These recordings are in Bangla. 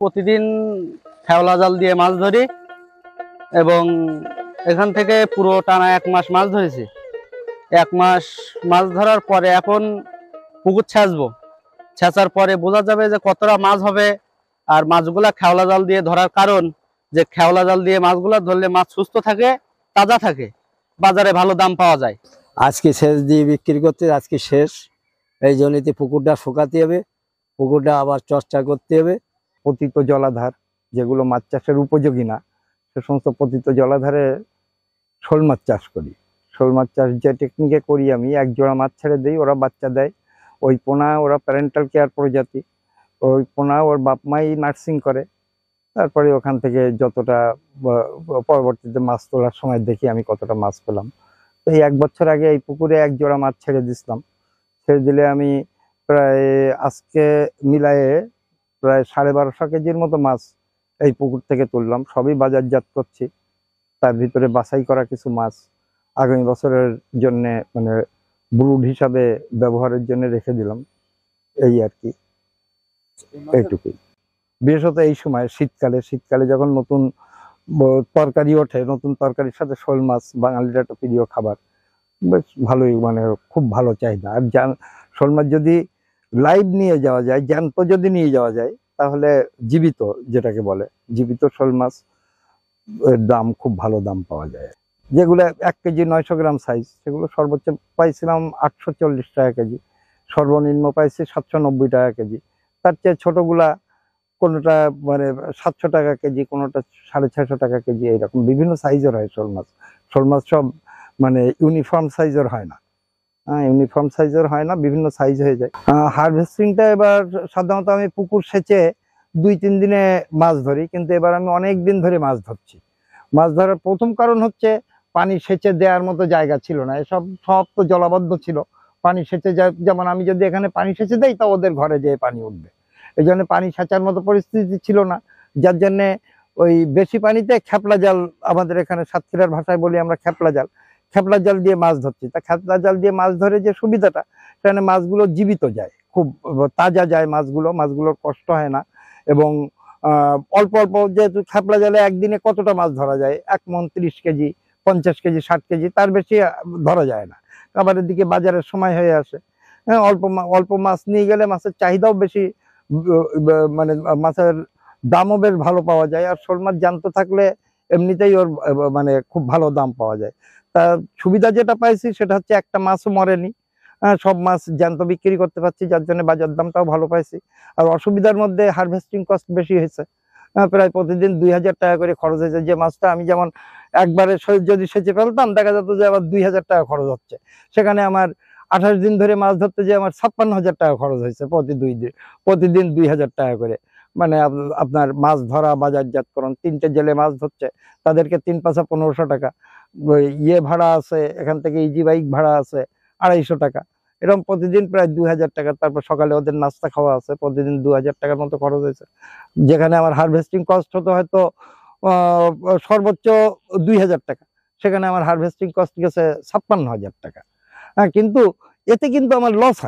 প্রতিদিন খেওলা জাল দিয়ে মাছ ধরি এবং এখান থেকে পুরো টানা 1 মাস মাছ ধরেছি। 1 মাস মাছ ধরার পরে এখন পুকুর ছেঁচবো। ছেঁচার পরে বোঝা যাবে যে কতটা মাছ হবে। আর মাছগুলা খেওলা জাল দিয়ে ধরার কারণ যে খেওলা জাল দিয়ে মাছগুলা ধরলে মাছ সুস্থ থাকে, তাজা থাকে, বাজারে ভালো দাম পাওয়া যায়। আজকে সেচ দিয়ে বিক্রি করতে আজকে শেষ, এই জন্যতে পুকুরটা শুকাতে হবে, পুকুরটা আবার চর্চা করতে হবে। পতিত জলাধার যেগুলো মাছ চাষের উপযোগী না, সে সমস্ত পতিত জলাধারে শোল মাছ চাষ করি। শোল মাছ চাষ যে টেকনিকে করি, আমি এক জোড়া মাছ ছেড়ে দিই, ওরা বাচ্চা দেয়। ওই পোনা ওরা প্যারেন্টাল কেয়ার প্রজাতি, ওই পোনা ওর বাপ মাই নার্সিং করে। তারপরে ওখান থেকে যতটা পরবর্তীতে মাছ তোলার সময় দেখি আমি কতটা মাছ পেলাম। এই 1 বছর আগে এই পুকুরে এক জোড়া মাছ ছেড়ে দিছিলাম। ছেড়ে দিলে আমি প্রায় আজকে মিলায়ে প্রায় 1250 কেজির মতো মাছ এই পুকুর থেকে তুললাম। সবই বাজারজাত করছি। তার ভিতরে বাছাই করা কিছু মাছ আগামী বছরের জন্য মানে ব্রুড হিসাবে ব্যবহারের জন্য রেখে দিলাম। এই আর কি, এইটুকুই। বিশেষত এই সময় শীতকালে যখন নতুন তরকারি ওঠে, নতুন তরকারির সাথে শোল মাছ বাঙালির একটা প্রিয় খাবার। বেশ ভালোই, মানে খুব ভালো চাহিদা। আর শোল মাছ যদি লাইভ নিয়ে যাওয়া যায়, জ্যান্ত যদি নিয়ে যাওয়া যায়, তাহলে জীবিত, যেটাকে বলে জীবিত শোল মাছ, এর দাম খুব ভালো দাম পাওয়া যায়। যেগুলো 1 কেজি 900 গ্রাম সাইজ, সেগুলো সর্বোচ্চ পাইছিলাম 840 টাকা কেজি, সর্বনিম্ন পাইছি 790 টাকা কেজি। তার চেয়ে ছোটগুলা কোনোটা মানে 700 টাকা কেজি, কোনোটা 650 টাকা কেজি, এইরকম বিভিন্ন সাইজের হয় শোল মাছ। শোল মাছ সব মানে ইউনিফর্ম সাইজের হয় না, ইউনিফর্ম সাইজের হয় না, বিভিন্ন সাইজ হয়ে যায়। হারভেস্টিংটা এবার সাধারণত আমি পুকুর সেচে 2-3 দিনে মাছ ধরি, কিন্তু এবার আমি অনেক দিন ধরে মাছ ধরছি। মাছ ধরার প্রথম কারণ হচ্ছে পানি সেচে দেওয়ার মতো জায়গা ছিল না, সব তো জলাবদ্ধ ছিল। পানি সেচে যেমন আমি যদি এখানে পানি সেচে দেই, তা ওদের ঘরে যেয়ে পানি উঠবে, এই জন্য পানি সেচার মতো পরিস্থিতি ছিল না। যার জন্যে ওই বেশি পানিতে খেপলা জাল, আমাদের এখানে সাতক্ষীরার ভাষায় বলি আমরা খেপলা জাল দিয়ে মাছ ধরছি। তা খেপলা জাল দিয়ে মাছ ধরে যে সুবিধাটা, সেখানে মাছগুলো জীবিত যায়, খুব তাজা যায় মাছগুলোর কষ্ট হয় না। এবং অল্প অল্প, যেহেতু খেপলা জালে একদিনে কতটা মাছ ধরা যায়, 1 মণ 30 কেজি, 50 কেজি, 60 কেজি, তার বেশি ধরা যায় না। আবার এদিকে বাজারের সময় হয়ে আসে, হ্যাঁ, অল্প মাছ নিয়ে গেলে মাছের চাহিদাও বেশি, মানে মাছের দামও বেশ ভালো পাওয়া যায়। আর শোল মাছ জ্যান্ত থাকলে এমনিতেই ওর মানে খুব ভালো দাম পাওয়া যায়। তা সুবিধা যেটা পাইছি সেটা হচ্ছে একটা মাছও মরেনি, সব মাছ জ্যান্ত বিক্রি করতে পারছি, যার জন্য বাজার দামটাও ভালো পাইছি। আর অসুবিধার মধ্যে হারভেস্টিং কস্ট বেশি হয়েছে, প্রায় প্রতিদিন 2000 টাকা করে খরচ হয়েছে। যে মাছটা আমি যেমন একবারে যদি সেচে ফেলতাম, দেখা যেত যে আবার 2000 টাকা খরচ হচ্ছে, সেখানে আমার 28 দিন ধরে মাছ ধরতে যে আমার 56,000 টাকা খরচ হয়েছে প্রতিদিন 2000 টাকা করে। মানে আপনার মাছ ধরা, বাজারজাতকরণ, 3টে জেলে মাছ ধরছে, তাদেরকে 3 পাঁচা 1500 টাকা, ইয়ে ভাড়া আছে, এখান থেকে ইজি বাইক ভাড়া আছে 250 টাকা, এরকম প্রতিদিন প্রায় 2000 টাকা। তারপর সকালে ওদের নাস্তা খাওয়া আছে, প্রতিদিন 2000 টাকার মতো খরচ হয়েছে। যেখানে আমার হারভেস্টিং কস্ট হতো হয়তো সর্বোচ্চ 2000 টাকা, সেখানে আমার হারভেস্টিং কস্ট গেছে 56,000 টাকা। হ্যাঁ, কিন্তু এতে কিন্তু আমার লস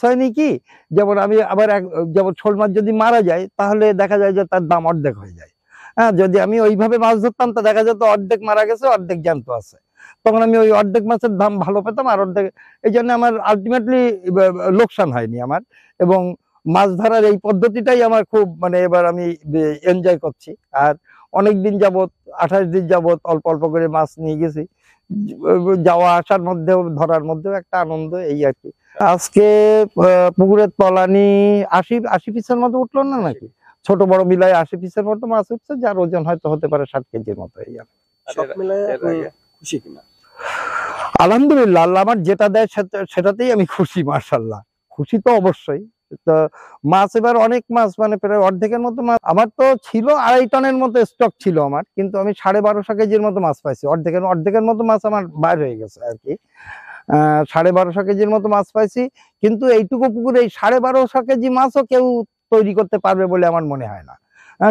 হয়নি কি, যেমন আমি আবার যেমন শোল মাছ যদি মারা যায়, তাহলে দেখা যায় যে তার দাম অর্ধেক হয়ে যায়। হ্যাঁ, যদি আমি ওইভাবে মাছ ধরতাম, তা দেখা যেত অর্ধেক মারা গেছে, অর্ধেক জ্যান্ত আছে, তখন আমি ওই অর্ধেক মাছের দাম ভালো পেতাম, আর অর্ধেক, এই জন্য আমার আলটিমেটলি লোকসান হয়নি আমার। এবং মাছ ধরার এই পদ্ধতিটাই আমার খুব, মানে এবার আমি এনজয় করছি। আর অনেক দিন যাবত, 28 দিন যাবত অল্প অল্প করে মাছ নিয়ে গেছি, যাওয়া আসার মধ্যেও, ধরার মধ্যেও একটা আনন্দ, এই আর কি। আজকে পুকুরের তলানি 80 পিসের মতো উঠলো না নাকি, ছোট বড় মিলায় 80 পিসের মতো মাছ উঠছে, যার ওজন হয়তো হতে পারে 60 কেজির মতো। এই আর খুশি কিনা? আলহামদুলিল্লাহ, আল্লাহ আমার যেটা দেয় সেটাতেই আমি খুশি, মাশাআল্লাহ। খুশি তো অবশ্যই। তো মাছ এবার অনেক মাছ, মানে প্রায় অর্ধেকের মতো মাছ আমার তো ছিল, 2.5 টনের মতো স্টক ছিল আমার, কিন্তু আমি 1250 কেজির মতো মাছ পাইছি। অর্ধেকের মতো মাছ আমার বাইর হয়ে গেছে আর কি। 1250 কেজির মতো মাছ পাইছি, কিন্তু এইটুকু পুকুরে এই 1250 কেজি মাছও কেউ তৈরি করতে পারবে বলে আমার মনে হয় না।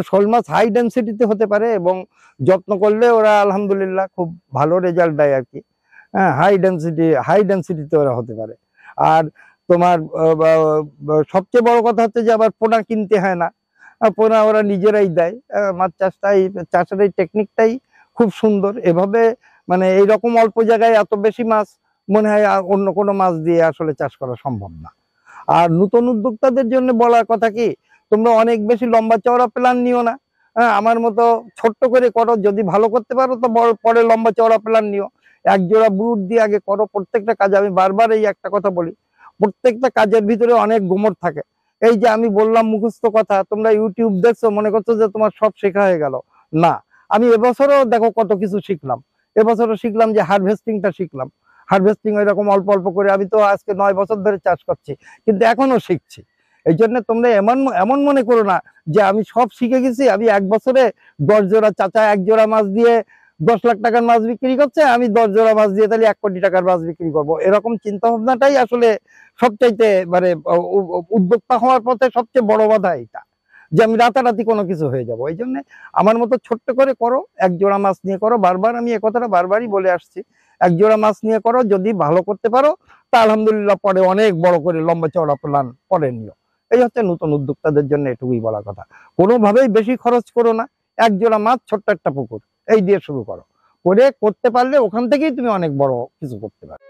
শোল মাছ হাই ডেন্সিটিতে হতে পারে, এবং যত্ন করলে ওরা আলহামদুলিল্লাহ খুব ভালো রেজাল্ট দেয় আর কি। হ্যাঁ, হাই ডেন্সিটিতে ওরা হতে পারে। আর তোমার সবচেয়ে বড় কথা হচ্ছে যে আবার পোনা কিনতে হয় না। পোনা ওরা নিজেরাই দেয়। মাছ চাষটাই, চাষের এই টেকনিকটাই খুব সুন্দর। এভাবে মানে এইরকম অল্প জায়গায় এত বেশি মাছ মনে হয় আর অন্য কোনো মাছ দিয়ে আসলে চাষ করা সম্ভব না। আর নতুন উদ্যোক্তাদের জন্য বলার কথা কি, তোমরা অনেক বেশি লম্বা চওড়া প্ল্যান নিও না। হ্যাঁ, আমার মতো ছোট্ট করে করো, যদি ভালো করতে পারো তো পরে লম্বা চওড়া প্ল্যান নিও। এক জোড়া ব্রুড দিয়ে আগে করো প্রত্যেকটা কাজে। আমি বারবার এই একটা কথা বলি, প্রত্যেকটা কাজের ভিতরে অনেক গোমর থাকে। এই যে আমি বললাম মুখস্থ কথা, তোমরা ইউটিউব দেখছো মনে করছো যে তোমার সব শেখা হয়ে গেল, না। আমি এবছরও দেখো কত কিছু শিখলাম। এবছরও শিখলাম যে হারভেস্টিংটা শিখলাম। হারভেস্টিং এরকম অল্প অল্প করে, আমি তো আজকে 9 বছর ধরে চাষ করছি, কিন্তু এখনো শিখছি। এই জন্য তোমরা এমন এমন মনে করো না যে আমি সব শিখে গেছি। আমি এক বছরে 10 জোড়া, চাচা 1 জোড়া মাছ দিয়ে 10 লাখ টাকার মাছ বিক্রি করছে, আমি 10 জোড়া মাছ দিয়ে তাহলে 1 কোটি টাকার মাছ বিক্রি করবো। এরকম চিন্তা ভাবনাটাই আসলে সবচাইতে মানে উদ্যোক্তা হওয়ার পথে সবচেয়ে বড় বাধা এটা, যে আমি রাতারাতি কোনো কিছু হয়ে যাব। এই জন্য আমার মতো ছোট্ট করে করো, 1 জোড়া মাছ নিয়ে করো। বারবার আমি এ কথাটা বারবারই বলে আসছি, 1 জোড়া মাছ নিয়ে করো। যদি ভালো করতে পারো তা আলহামদুলিল্লাহ, পরে অনেক বড় করে লম্বা চওড়া প্ল্যান পরে নিও। এই হচ্ছে নতুন উদ্যোক্তাদের জন্য এটুকুই বলা কথা। কোনোভাবেই বেশি খরচ করো না। 1 জোড়া মাছ, ছোট্ট একটা পুকুর, এই দিয়ে শুরু করো। করে করতে পারলে ওখান থেকেই তুমি অনেক বড় কিছু করতে পারো।